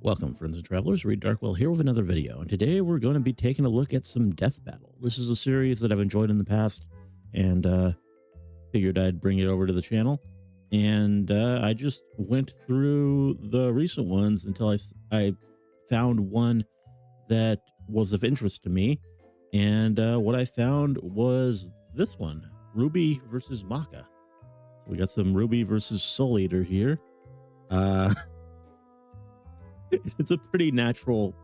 Welcome, friends and travelers. Reed Darkwell here with another video, and today we're going to be taking a look at some Death Battle. This is a series that I've enjoyed in the past, and figured I'd bring it over to the channel. And I just went through the recent ones until I found one that was of interest to me, and what I found was this one, RWBY versus Maka. So we got some RWBY versus Soul Eater here. It's a pretty natural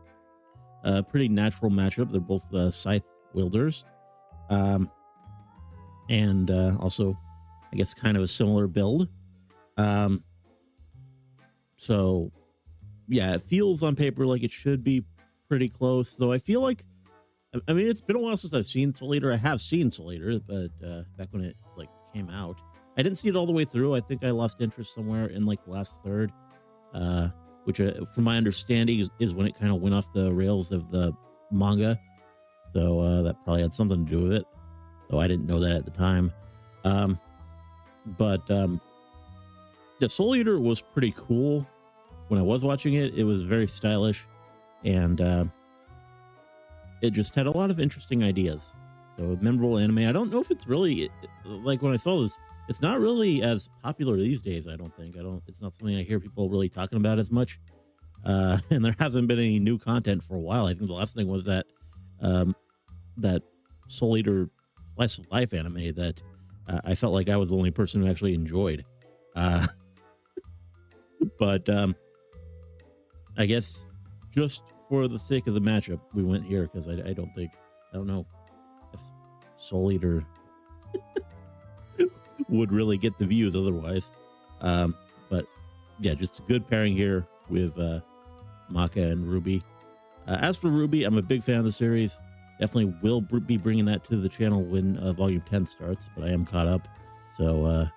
matchup. They're both scythe wielders, and also, I guess, kind of a similar build. So yeah, it feels on paper like it should be pretty close, though. I feel like, I mean, it's been a while since I've seen Soul Eater. I have seen Soul Eater, but back when it came out, I didn't see it all the way through. I think I lost interest somewhere in the last third. Which, from my understanding, is when it kind of went off the rails of the manga. So that probably had something to do with it, though I didn't know that at the time. But the Soul Eater was pretty cool when I was watching it. It was very stylish, and it just had a lot of interesting ideas. So, memorable anime. I don't know if it's really, like, when I saw this, it's not really as popular these days. I don't think. It's not something I hear people really talking about as much. And there hasn't been any new content for a while. I think the last thing was that that Soul Eater slice of life anime that I felt like I was the only person who actually enjoyed. But I guess just for the sake of the matchup, we went here because I don't know if Soul Eater would really get the views otherwise. But yeah, just a good pairing here with Maka and RWBY. As for RWBY, I'm a big fan of the series. Definitely will be bringing that to the channel when Volume 10 starts, but I am caught up, so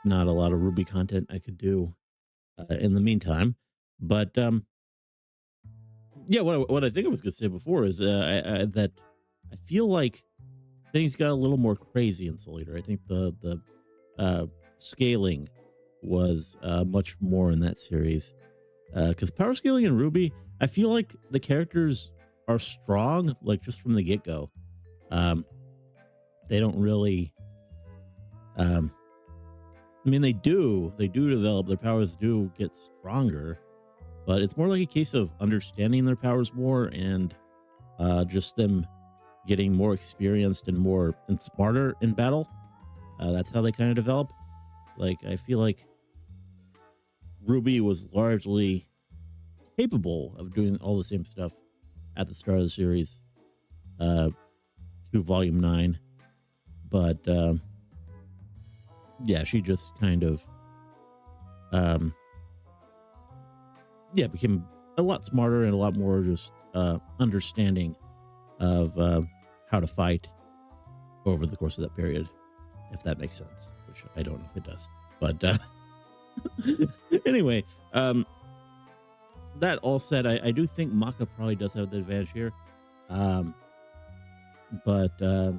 not a lot of RWBY content I could do in the meantime. But yeah, what I think I was going to say before is that I feel like things got a little more crazy in Soul Eater. I think the scaling was much more in that series, because power scaling in RWBY, I feel like the characters are strong, like, just from the get-go. They don't really, I mean, they do develop, their powers do get stronger, but it's more like a case of understanding their powers more, and just them getting more experienced and smarter in battle. That's how they kind of develop. Like, I feel like RWBY was largely capable of doing all the same stuff at the start of the series, to Volume 9. But yeah, she just kind of became a lot smarter and a lot more just understanding of how to fight over the course of that period, if that makes sense, which I don't know if it does. But anyway, that all said, I do think Maka probably does have the advantage here. But I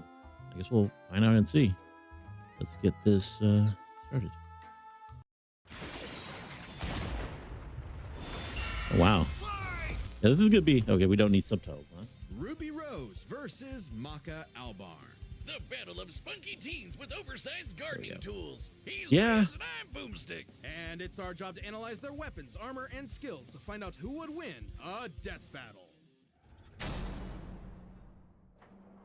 guess we'll find out and see. Let's get this started. Oh, wow. Yeah, this is gonna be okay. We don't need subtitles, huh? Ruby Rose versus Maka Albarn. The battle of spunky teens with oversized gardening tools. He's Yeah. Rose and I'm Boomstick. And it's our job to analyze their weapons, armor, and skills to find out who would win a death battle.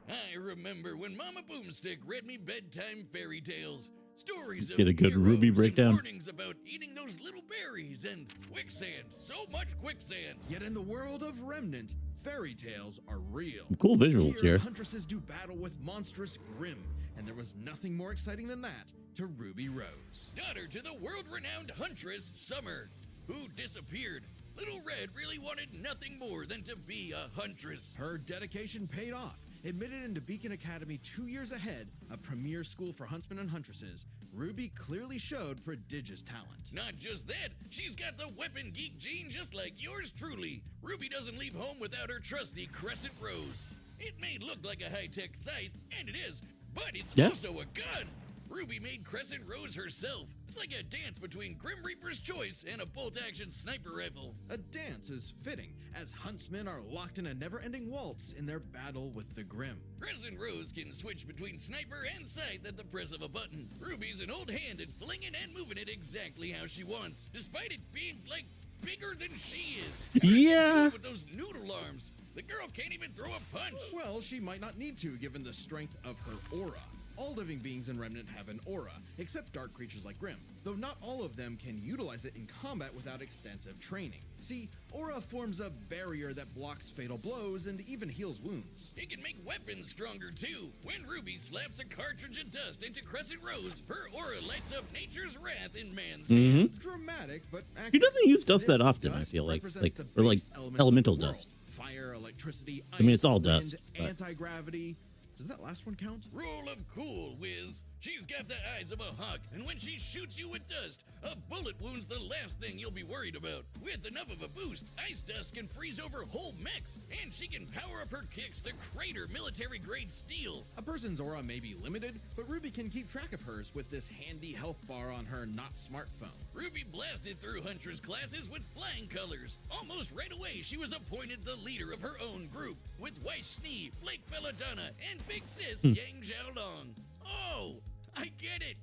I remember when Mama Boomstick read me bedtime fairy tales. Stories of Get a good heroes RWBY and breakdown. warnings about eating those little berries and quicksand. So much quicksand. Yet in the world of Remnant, fairy tales are real. Some cool visuals here. Huntresses do battle with monstrous Grimm, and there was nothing more exciting than that to Ruby Rose. Daughter to the world-renowned huntress, Summer, who disappeared. Little Red really wanted nothing more than to be a huntress. Her dedication paid off. Admitted into Beacon Academy 2 years ahead, a premier school for huntsmen and huntresses, RWBY clearly showed prodigious talent. Not just that, she's got the weapon geek gene just like yours truly. RWBY doesn't leave home without her trusty Crescent Rose. It may look like a high-tech scythe, and it is, but it's Yeah. also a gun. Ruby made Crescent Rose herself. It's like a dance between Grim Reaper's Choice and a bolt-action sniper rifle. A dance is fitting, as huntsmen are locked in a never-ending waltz in their battle with the Grim. Crescent Rose can switch between sniper and sight at the press of a button. Ruby's an old hand at flinging and moving it exactly how she wants, despite it being, like, bigger than she is. Yeah. With those noodle arms, the girl can't even throw a punch. Well, she might not need to, given the strength of her aura. All living beings in Remnant have an aura, except dark creatures like Grimm, though not all of them can utilize it in combat without extensive training. See, aura forms a barrier that blocks fatal blows and even heals wounds. It can make weapons stronger too. When Ruby slaps a cartridge of dust into Crescent Rose, her aura lights up nature's wrath in man's hand. Dramatic, but accurate. He doesn't use dust This that often, I dust feel like. represents the Or like base elements of elemental the world. dust. Fire, electricity, ice, I mean, it's all wind, dust, but- anti-gravity. Does that last one count? Rule of cool, Wiz. She's got the eyes of a hawk, and when she shoots you with dust, a bullet wound's the last thing you'll be worried about. With enough of a boost, ice dust can freeze over whole mechs, and she can power up her kicks to crater military-grade steel. A person's aura may be limited, but Ruby can keep track of hers with this handy health bar on her not smartphone. Ruby blasted through Huntress classes with flying colors. Almost right away, she was appointed the leader of her own group, with Weiss Schnee, Flake Belladonna, and Big Sis Yang Xiaolong. Oh, I get it.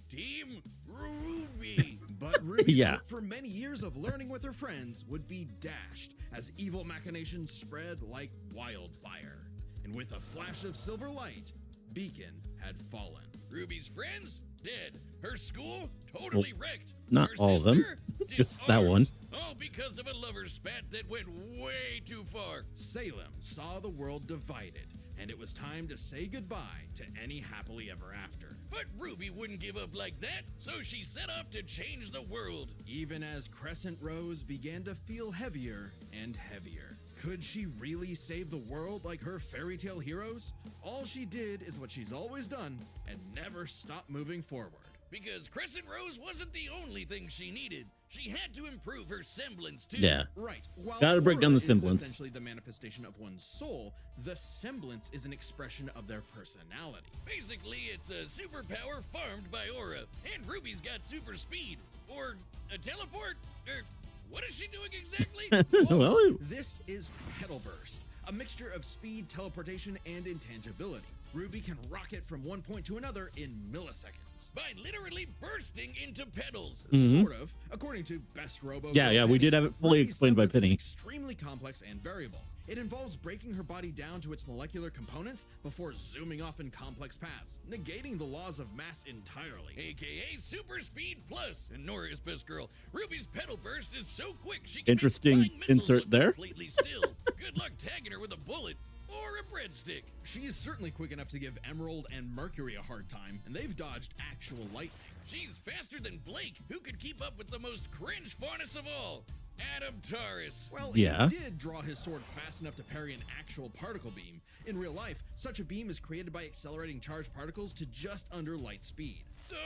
Team Ruby. But Ruby's Yeah. hope for many years of learning with her friends would be dashed as evil machinations spread like wildfire. And with a flash of silver light, Beacon had fallen. Ruby's friends, dead. Her school, totally wrecked. not Her all of them. sister, Just that one. All because of a lover's spat that went way too far. Salem saw the world divided, and it was time to say goodbye to any happily ever after. But Ruby wouldn't give up like that, so she set off to change the world. Even as Crescent Rose began to feel heavier and heavier. Could she really save the world like her fairy tale heroes? All she did is what she's always done and never stopped moving forward. Because Crescent Rose wasn't the only thing she needed. She had to improve her semblance too. Yeah. Right. While Gotta break down aura the semblance. is essentially the manifestation of one's soul, the semblance is an expression of their personality. Basically, it's a superpower farmed by aura. And Ruby's got super speed. Or a teleport. Or what is she doing exactly? Well, This is Petal Burst, a mixture of speed, teleportation, and intangibility. Ruby can rocket from one point to another in milliseconds. By literally bursting into petals. Sort of, according to Best Robo. Yeah, we did have it fully Ruby's explained by semblance is Penny. extremely complex and variable. It involves breaking her body down to its molecular components before zooming off in complex paths, negating the laws of mass entirely. AKA Super Speed Plus. And Nora is best girl. Ruby's petal burst is so quick she can Interesting make flying missiles insert look there. completely still. Good luck tagging her with a bullet or a breadstick. She is certainly quick enough to give Emerald and Mercury a hard time, and they've dodged actual lightning. She's faster than Blake, who could keep up with the most cringe faunus of all, Adam Taurus. Well, Yeah. he did draw his sword fast enough to parry an actual particle beam. In real life, such a beam is created by accelerating charged particles to just under light speed. So,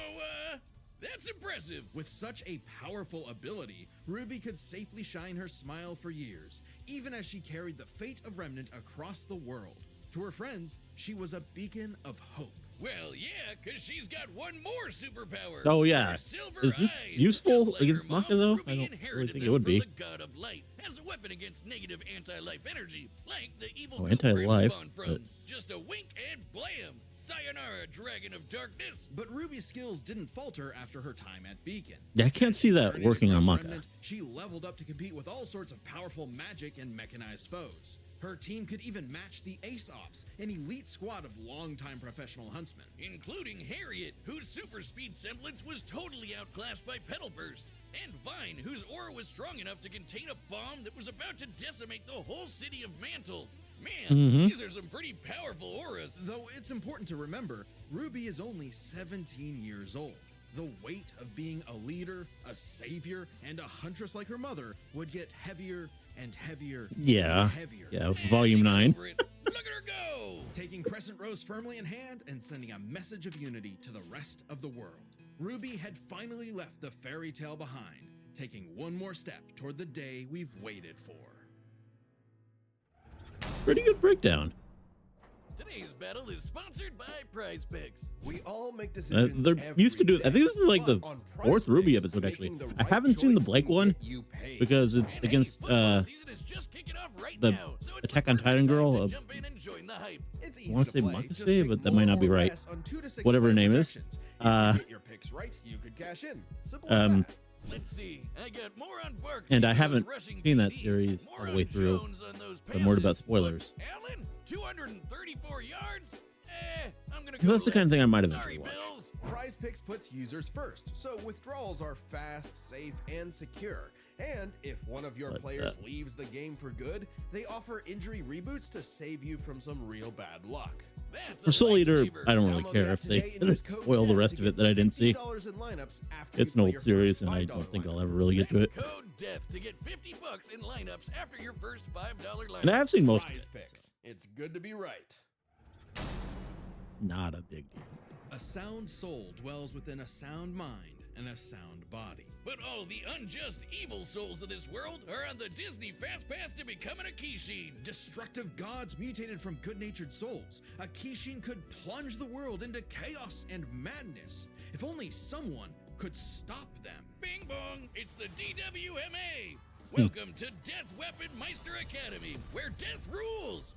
that's impressive. With such a powerful ability, Ruby could safely shine her smile for years, even as she carried the fate of Remnant across the world. To her friends, she was a beacon of hope. Well, yeah, because she's got one more superpower. Oh, yeah. Her silver Is this eyes. useful Just like against her mom, Maka, though? Ruby I don't really inherited think it them would from be. the god of light as a weapon against negative anti-life energy, like the evil Oh, goop anti-life, Grim spawned from. but- Just a wink and blam! Sayonara, Dragon of Darkness. But Ruby's skills didn't falter after her time at Beacon. Yeah, I can't see that Turning working on across Maka. Remnant, she leveled up to compete with all sorts of powerful magic and mechanized foes. Her team could even match the Ace Ops, an elite squad of longtime professional huntsmen. Including Harriet, whose super speed semblance was totally outclassed by Petal Burst, and Vine, whose aura was strong enough to contain a bomb that was about to decimate the whole city of Mantle. Man, these are some pretty powerful auras. Though it's important to remember, Ruby is only 17 years old. The weight of being a leader, a savior, and a huntress like her mother would get heavier and heavier Yeah. and heavier. Yeah, Man, volume she got 9. over it. Look at her go! Taking Crescent Rose firmly in hand and sending a message of unity to the rest of the world. Ruby had finally left the fairy tale behind, taking one more step toward the day we've waited for. Pretty good breakdown. Today's battle is sponsored by Prize Picks. We all make decisions. They're used to do. I think this is like the but on fourth Prize RWBY Picks, episode actually. making the I right haven't seen the choice Blake can one get you paid. because it's And against football season is just kicking off right the now, so it's Attack the on perfect Titan time girl, to jump in and join the hype. It's I easy want to to say play. Maka Just Stay, pick but that more might not be or right. less on 2 to 6 Whatever her player name is. projections. If you get your picks right, you could cash in. Simple as that. Let's see. I got more on Barkley. And I on haven't those rushing seen that TDs, series more all the on way through. Jones on those So I'm worried about passes. spoilers. But Allen, 234 yards? I'm gonna So go that's the kind of thing I might Sorry, eventually watch. Bills. Prize Picks puts users first, so withdrawals are fast, safe, and secure. And if one of your But, players leaves the game for good, they offer injury reboots to save you from some real bad luck. That's For a Soul Eater, lifesaver. I don't really Download care the app if they today and use code spoil the DEATH rest to of it get that I didn't see. $50 in lineups after It's you an play old your series, first and I $5 don't think lineup. I'll ever really get to it. That's code DEATH to get $50 in lineups after your first $5 lineup. And I have seen most of Prize it. Picks. It's good to be right. Not a big deal. A sound soul dwells within a sound mind and a sound body. But all the unjust evil souls of this world are on the Disney Fast Pass to becoming a Kishin. Destructive gods mutated from good-natured souls. A Kishin could plunge the world into chaos and madness. If only someone could stop them. Bing bong, it's the DWMA. Welcome to Death Weapon Meister Academy, where death rules.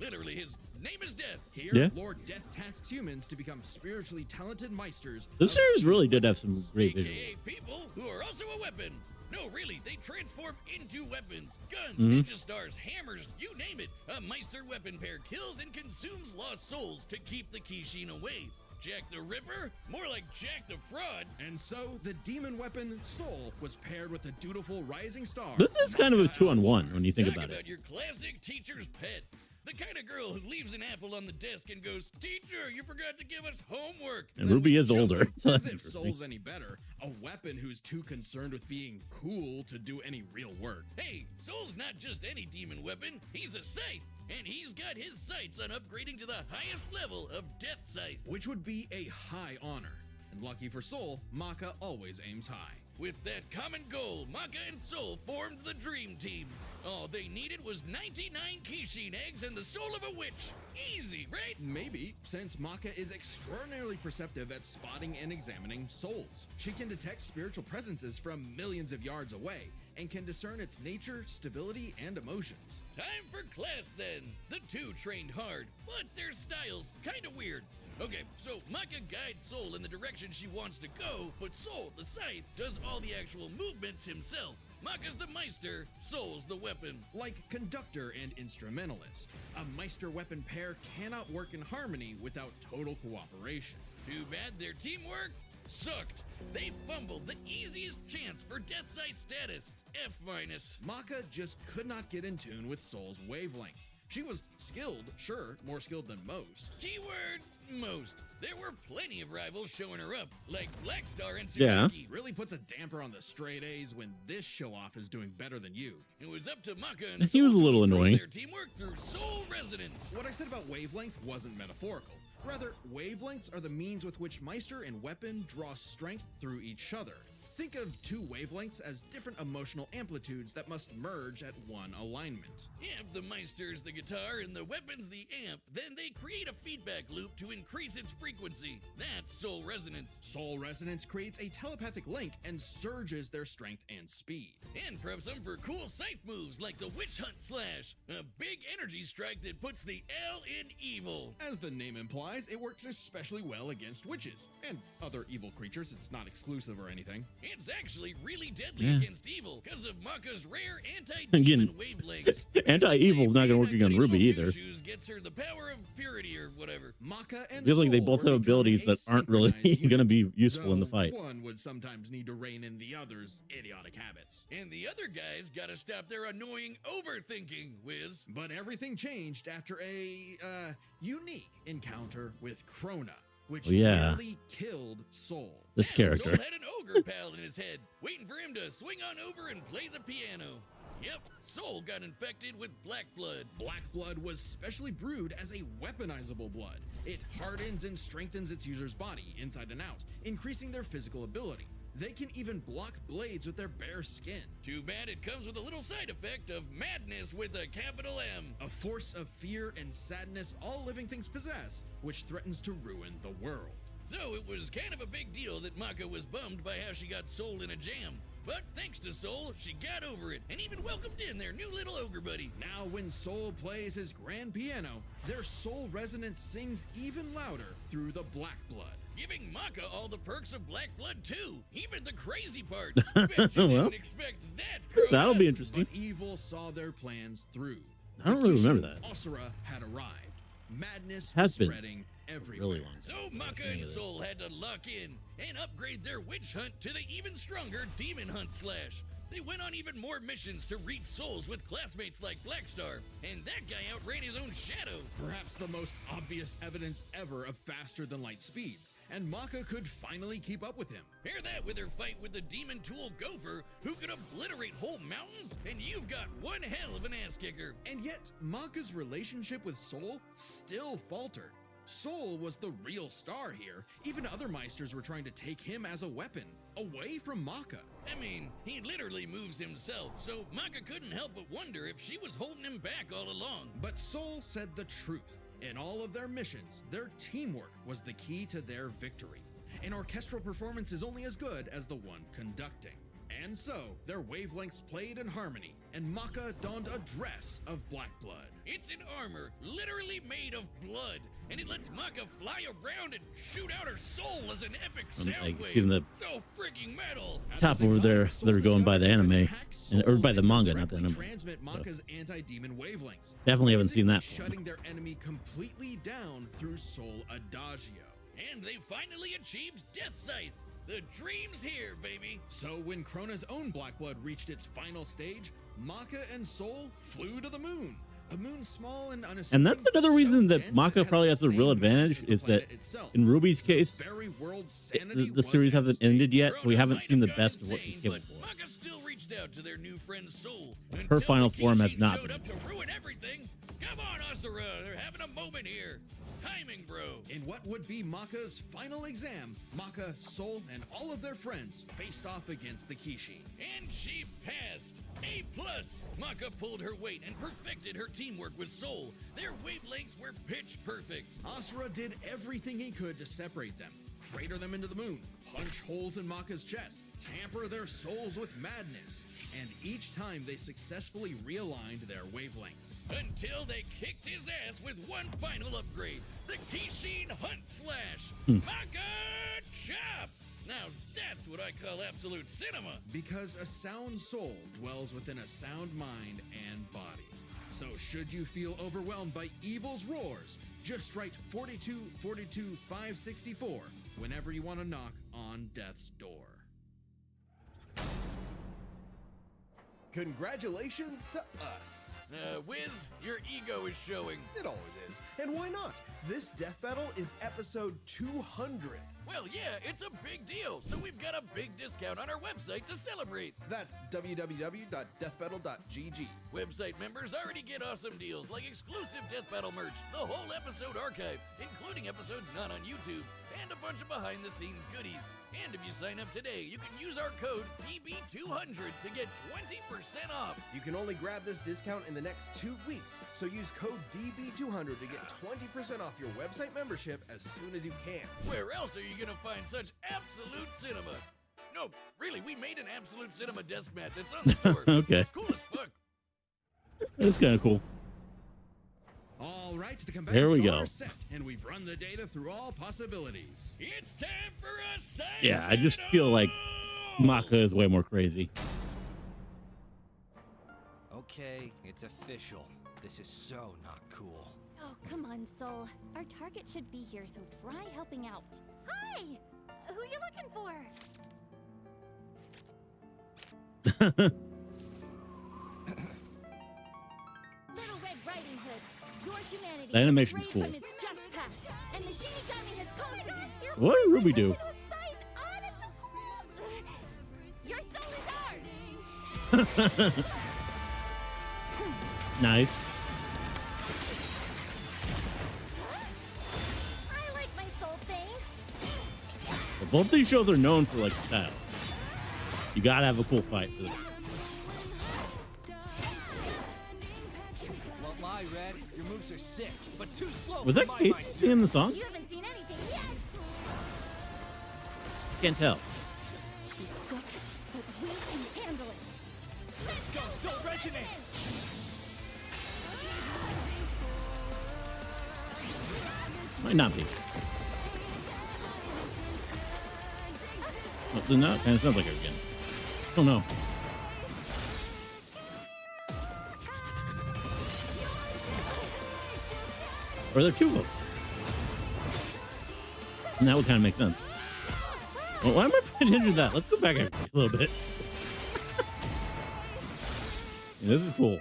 Literally, his name is Death. Here, Yeah. Lord Death tasks humans to become spiritually talented meisters. This of series really did have some great AKA visuals. people who are also a weapon. No, really, they transform into weapons. Guns, Mm-hmm. ninja stars, hammers, you name it. A Meister weapon pair kills and consumes lost souls to keep the Kishin away. Jack the Ripper? More like Jack the Fraud. And so, the demon weapon Soul was paired with the dutiful rising star. This is kind of a Maka 2-on-1 when you think Talk about about it. your classic teacher's pet. The kind of girl who leaves an apple on the desk and goes, "Teacher, you forgot to give us homework." And RWBY is older, so As that's if interesting. Soul's any better, a weapon who's too concerned with being cool to do any real work. Hey, Soul's not just any demon weapon, he's a scythe, and he's got his sights on upgrading to the highest level of Death Scythe. Which would be a high honor. And lucky for Soul, Maka always aims high. With that common goal, Maka and Soul formed the Dream Team. All they needed was 99 Kishin eggs and the soul of a witch. Easy, right? Maybe, since Maka is extraordinarily perceptive at spotting and examining souls. She can detect spiritual presences from millions of yards away, and can discern its nature, stability, and emotions. Time for class then. The two trained hard, but their styles kinda weird. Okay, so Maka guides Soul in the direction she wants to go, but Soul, the scythe, does all the actual movements himself. Maka's the Meister, Soul's the weapon. Like conductor and instrumentalist, a Meister weapon pair cannot work in harmony without total cooperation. Too bad their teamwork sucked. They fumbled the easiest chance for Death Scythe status, F-. Maka just could not get in tune with Soul's wavelength. She was skilled, sure, more skilled than most. Keyword, most. There were plenty of rivals showing her up, like Blackstar and Yeah. Tsuki. Really puts a damper on the straight A's when this show-off is doing better than you. It was up to Maka and He was a Soul to little improve annoying. their teamwork through soul resonance. What I said about wavelength wasn't metaphorical. Rather, wavelengths are the means with which Meister and weapon draw strength through each other. Think of two wavelengths as different emotional amplitudes that must merge at one alignment. If the Meister's the guitar and the weapon's the amp, then they create a feedback loop to increase its frequency. That's soul resonance. Soul resonance creates a telepathic link and surges their strength and speed. And preps them for cool scythe moves like the Witch Hunt Slash, a big energy strike that puts the L in evil. As the name implies, it works especially well against witches and other evil creatures. It's not exclusive or anything. It's actually really deadly Yeah. against evil because of Maka's rare Again, anti-demon wavelengths. Anti-evil's not gonna work Basically, against Goody RWBY Two either. Shoes gets her the power of purity or whatever. Maka and Feels like they Soul both were have abilities becoming that aren't really asynchronized going to unit, be useful in the though fight. One would sometimes need to rein in the other's idiotic habits. And the other guys gotta stop their annoying overthinking, Wiz. But everything changed after a unique encounter with Krona, which Oh, yeah. nearly killed Soul. This And character. Soul had an ogre pal in his head, waiting for him to swing on over and play the piano. Yep, Soul got infected with black blood. Black blood was specially brewed as a weaponizable blood. It hardens and strengthens its user's body, inside and out, increasing their physical ability. They can even block blades with their bare skin. Too bad it comes with a little side effect of madness with a capital M. A force of fear and sadness all living things possess, which threatens to ruin the world. So it was kind of a big deal that Maka was bummed by how she got sold in a jam. But thanks to Soul, she got over it and even welcomed in their new little ogre buddy. Now when Soul plays his grand piano, their soul resonance sings even louder through the black blood. Giving Maka all the perks of black blood too, even the crazy parts. Bet you Well, didn't expect that, growing that'll up. be interesting. But evil saw their plans through. I don't really remember that. Asura had arrived. Madness Has was been spreading everywhere. Really long. So Maka and Soul had to lock in and upgrade their witch hunt to the even stronger demon hunt slash. They went on even more missions to reap souls with classmates like Blackstar, and that guy outran his own shadow. Perhaps the most obvious evidence ever of faster than light speeds, and Maka could finally keep up with him. Pair that with her fight with the demon tool Gopher, who could obliterate whole mountains, and you've got one hell of an ass kicker. And yet, Maka's relationship with Soul still faltered. Soul was the real star here. Even other Meisters were trying to take him as a weapon, away from Maka. I mean, he literally moves himself, so Maka couldn't help but wonder if she was holding him back all along. But Soul said the truth. In all of their missions, their teamwork was the key to their victory. An orchestral performance is only as good as the one conducting. And so, their wavelengths played in harmony, and Maka donned a dress of black blood. It's an armor literally made of blood, and it lets Maka fly around and shoot out her soul as an epic sound I wave. see the So freaking metal. top over there. They're going by the anime, or by the manga, not the anime. Transmit Maka's anti-demon wavelengths. Definitely haven't seen that Basically one. shutting their enemy completely down through Soul Adagio. And they finally achieved Death Scythe. The dream's here, baby. So when Krona's own black blood reached its final stage, Maka and Soul flew to the moon. A moon small and unassuming. And that's another so reason that dense Maka it has probably the has a real same mass advantage as the is that planet itself. in Ruby's case, Very world's the sanity series was at hasn't stake. ended yet, so we Krona haven't might seen the have gone best of what she's insane, capable of. but Maka still reached out to their new friend Soul. Her final the form has Kishin not showed been up to ruin everything. Come on, Asura, they're having a moment here. Timing, bro. In what would be Maka's final exam, Maka, Soul, and all of their friends faced off against the Kishi. And she passed. A+. Maka pulled her weight and perfected her teamwork with Soul. Their wavelengths were pitch perfect. Asura did everything he could to separate them, crater them into the moon, punch holes in Maka's chest, tamper their souls with madness, and each time they successfully realigned their wavelengths. Until they kicked his ass with one final upgrade, the Kishin Hunt Slash. Maka Chop! Now that's what I call absolute cinema. Because a sound soul dwells within a sound mind and body. So should you feel overwhelmed by evil's roars, just write 42 42 564 whenever you want to knock on death's door. Congratulations to us. Wiz, your ego is showing. It always is. And why not? This death battle is episode 200. Well, yeah, it's a big deal, so we've got a big discount on our website to celebrate. That's www.deathbattle.gg. Website members already get awesome deals like exclusive Death Battle merch, the whole episode archive, including episodes not on YouTube, and a bunch of behind-the-scenes goodies. And if you sign up today, you can use our code DB200 to get 20% off. You can only grab this discount in the next 2 weeks, so use code DB200 to get 20% off your website membership as soon as you can. Where else are you gonna find such absolute cinema? No, really, we made an absolute cinema desk mat that's on the store. Okay. Cool as fuck. That's kind of cool. All right, the There combatants we go. are set, and we've run the data through all possibilities. It's time for a side Yeah, I just feel like Maka is way more crazy. Okay, it's official. This is so not cool. Oh, come on, Soul. Our target should be here, so try helping out. Hi! Who you looking for? Little Red Riding Hood, your humanity The animation's is cool. from its just past, and the Shinigami has conquered. Oh my gosh, you're What did Ruby do? Oh, that's so cool! Your soul is ours! Nice. I like my soul, thanks. Both these shows are known for like style. You gotta have a cool fight for this. Won't lie, Red. Your moves are sick, but too slow. Was for that my Kate Meister. singing the song? You haven't seen anything yet. Can't tell. She's quick, but we can handle it. Let's go, Soul Resonance! Might not be. Well, no, kind of sounds like her again. Oh no. Or there are two of them. And that would kind of make sense. Well, why am I paying attention to that? Let's go back a little bit. Yeah, this is cool.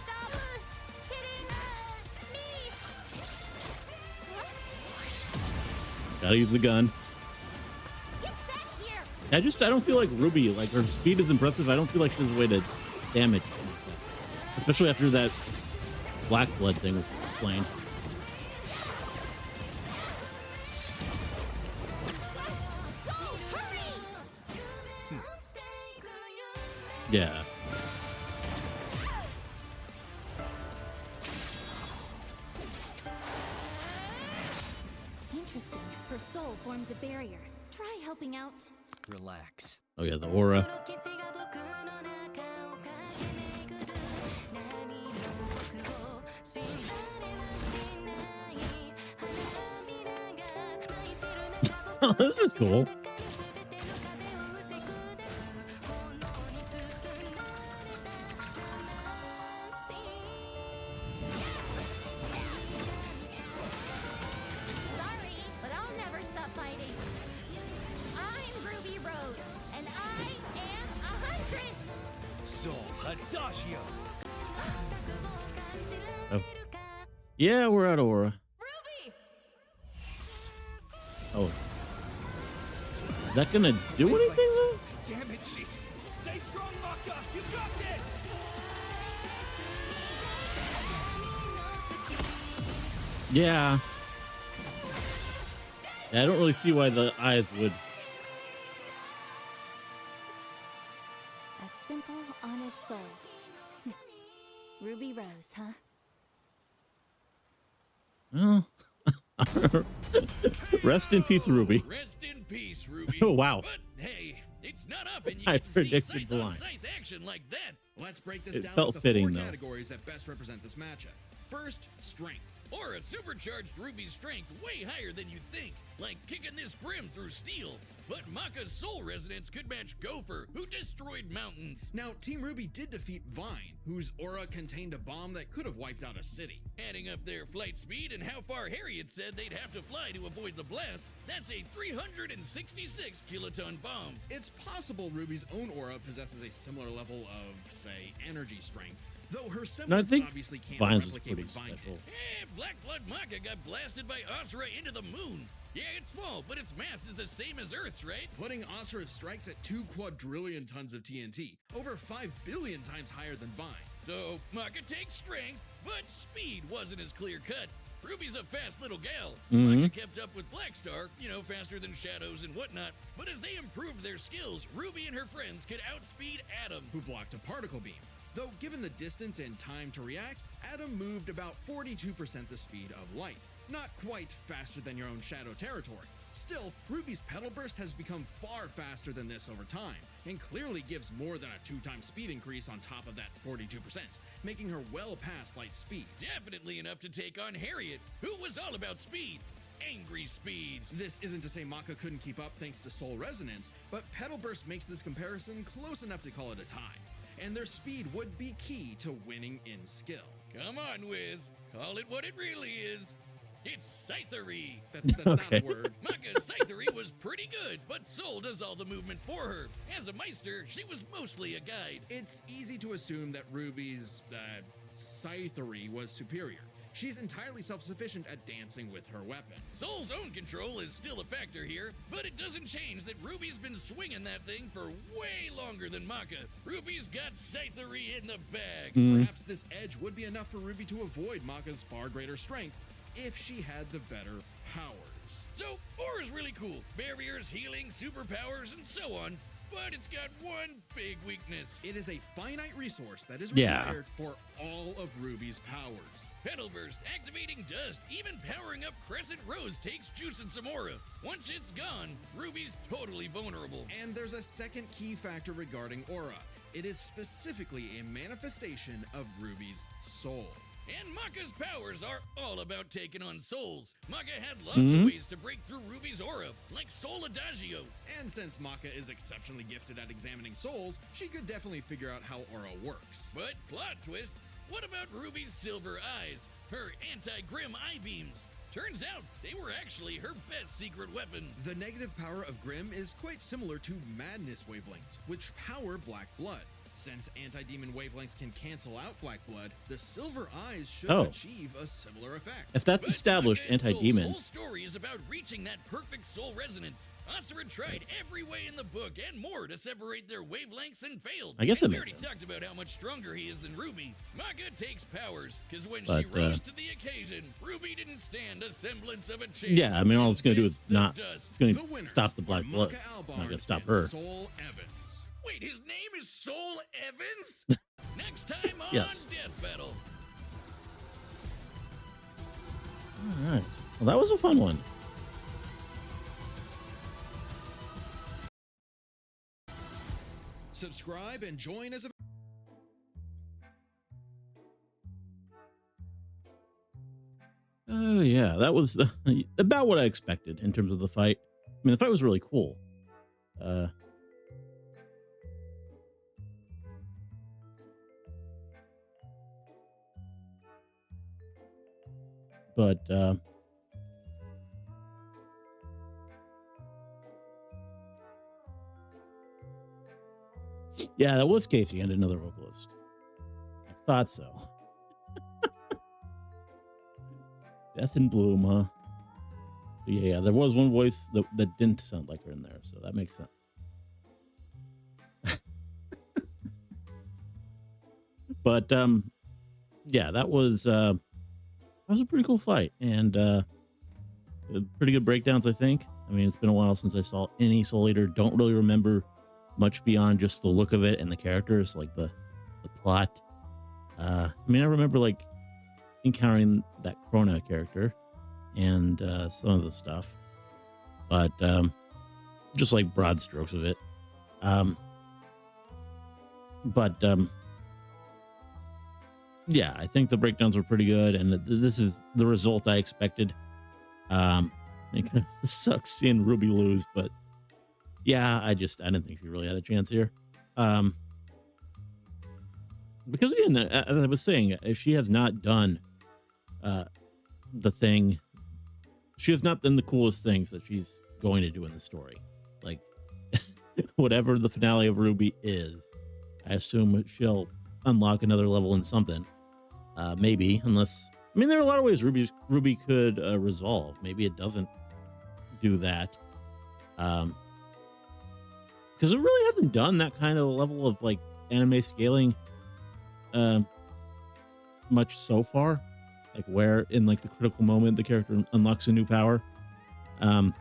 Stop her hitting me. Gotta use the gun. Get back here. I don't feel like Ruby, like her speed is impressive. I don't feel like she has a way to damage. Especially after that black blood thing was explained. Soul, hurry. Yeah. Interesting. Her soul forms a barrier. Try helping out. Relax. Oh yeah, the aura. Oh, this is cool. Sorry, but I'll never stop fighting. I'm Ruby Rose, and I am a huntress. Soul Adagio. Oh. Yeah, we're out of aura. Ruby! Oh. Is that gonna do anything though? Damn it, she's. Stay strong, Maka. You got this. Yeah. Yeah, I don't really see why the eyes would. A simple, honest soul. Ruby Rose, huh? Well, rest in peace, Ruby. Rest in peace, Ruby. Oh, wow. But hey, it's not often you I get to see predicted scythe the on line. scythe action like that. Let's break this It down felt with the fitting, four though. categories that best represent this matchup. First, strength. Or a supercharged Ruby's strength way higher than you'd think, like kicking this Grim through steel. But Maka's soul resonance could match Gopher, who destroyed mountains. Now, Team Ruby did defeat Vine, whose aura contained a bomb that could have wiped out a city. Adding up their flight speed and how far Harriet said they'd have to fly to avoid the blast, that's a 366 kiloton bomb. It's possible Ruby's own aura possesses a similar level of, say, energy strength, though her semblance think obviously can't Vine's was replicate pretty what Vine special. did. Black Blood Maka got blasted by Asura into the moon. Yeah, it's small, but its mass is the same as Earth's, right? Putting Asura's strikes at 2 quadrillion tons of TNT, over 5 billion times higher than Vine. So, Maka takes strength, but speed wasn't as clear cut. Ruby's a fast little gal. Maka kept up with Blackstar, faster than Shadows and whatnot. But as they improved their skills, Ruby and her friends could outspeed Atom. Who blocked a particle beam. Though given the distance and time to react, Atom moved about 42% the speed of light. Not quite faster than your own Shadow territory. Still, Ruby's Petal Burst has become far faster than this over time, and clearly gives more than a 2-time speed increase on top of that 42%, making her well past light speed. Definitely enough to take on Harriet, who was all about speed. Angry speed. This isn't to say Maka couldn't keep up thanks to Soul Resonance, but Petal Burst makes this comparison close enough to call it a tie. And their speed would be key to winning in skill. Come on, Wiz. Call it what it really is. It's Scythery. That's Okay. not a word. Maka's Scythery was pretty good, but Soul does all the movement for her. As a Meister, she was mostly a guide. It's easy to assume that Ruby's Scythery was superior, she's entirely self-sufficient at dancing with her weapon. Soul's own control is still a factor here, but it doesn't change that Ruby's been swinging that thing for way longer than Maka. Ruby's got scythery in the bag. Perhaps this edge would be enough for Ruby to avoid Maka's far greater strength if she had the better powers. So, Aura's really cool. Barriers, healing, superpowers, and so on. But it's got one big weakness. It is a finite resource that is Yeah. required for all of Ruby's powers. Petal Burst, activating dust, even powering up Crescent Rose takes juice and some aura. Once it's gone, Ruby's totally vulnerable. And there's a second key factor regarding aura. It is specifically a manifestation of Ruby's soul. And Maka's powers are all about taking on souls. Maka had lots of ways to break through Ruby's aura, like Soul Adagio. And since Maka is exceptionally gifted at examining souls, she could definitely figure out how aura works. But plot twist, what about Ruby's silver eyes? Her anti-Grim eye beams? Turns out they were actually her best secret weapon. The negative power of Grim is quite similar to Madness wavelengths, which power Black Blood. Since anti-demon wavelengths can cancel out Black Blood, the silver eyes should achieve a similar effect. If that's But established, Maka and Soul's anti-demon. whole story is about reaching that perfect soul resonance. Asura tried every way in the book and more to separate their wavelengths and failed. I guess And that we makes already sense. talked about how much stronger he is than Ruby. Maka takes powers, because when But, she rose to the occasion, Ruby didn't stand a semblance of a chance. Yeah, I mean, all it's going to do is The not. dust. It's going The to winners stop the are black blood. Maka Not Albarn going to stop and her. Soul Evans. Wait, his name is Soul Evans? Next time on Yes. Death Battle. All right. Well, that was a fun one. Subscribe and join as a Oh yeah, that was about what I expected in terms of the fight. I mean, the fight was really cool. But yeah, that was Casey and another vocalist. I thought so. Death in Bloom, huh? But yeah, there was one voice that didn't sound like her in there, so that makes sense. But yeah, that was a pretty cool fight, and pretty good breakdowns, I think. I mean, it's been a while since I saw any Soul Eater. Don't really remember much beyond just the look of it and the characters, like the plot. I mean, I remember like encountering that Krona character and some of the stuff, but just like broad strokes of it. Yeah, I think the breakdowns were pretty good, and this is the result I expected. It kind of sucks seeing Ruby lose, but yeah, I didn't think she really had a chance here. Because again, as I was saying, she has not done the thing. She has not done the coolest things that she's going to do in the story. Like whatever the finale of RWBY is, I assume she'll unlock another level in something. Maybe, unless, I mean, there are a lot of ways RWBY could resolve. Maybe it doesn't do that. Because it really hasn't done that kind of level of like anime scaling much so far. Like where in like the critical moment the character unlocks a new power. Not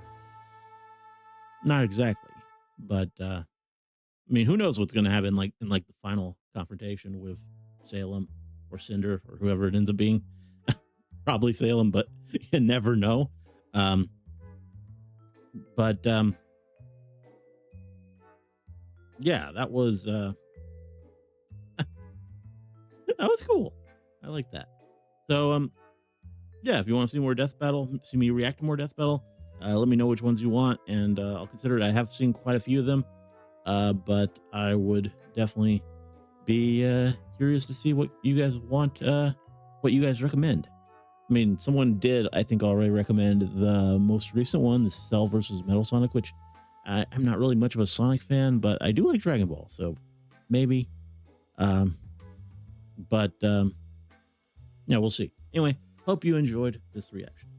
exactly, but I mean, who knows what's going to happen like in like the final confrontation with Salem or Cinder or whoever it ends up being. Probably Salem, but you never know. Yeah, that was that was cool. I like that. So yeah, if you want to see more Death Battle, see me react to more Death Battle, let me know which ones you want, and I'll consider it. I have seen quite a few of them, but I would definitely be curious to see what you guys want, what you guys recommend. I mean, someone did, I think, already recommend the most recent one, the Cell versus Metal Sonic, which I'm not really much of a Sonic fan, but I do like Dragon Ball, so maybe. Yeah, we'll see. Anyway, Hope you enjoyed this reaction.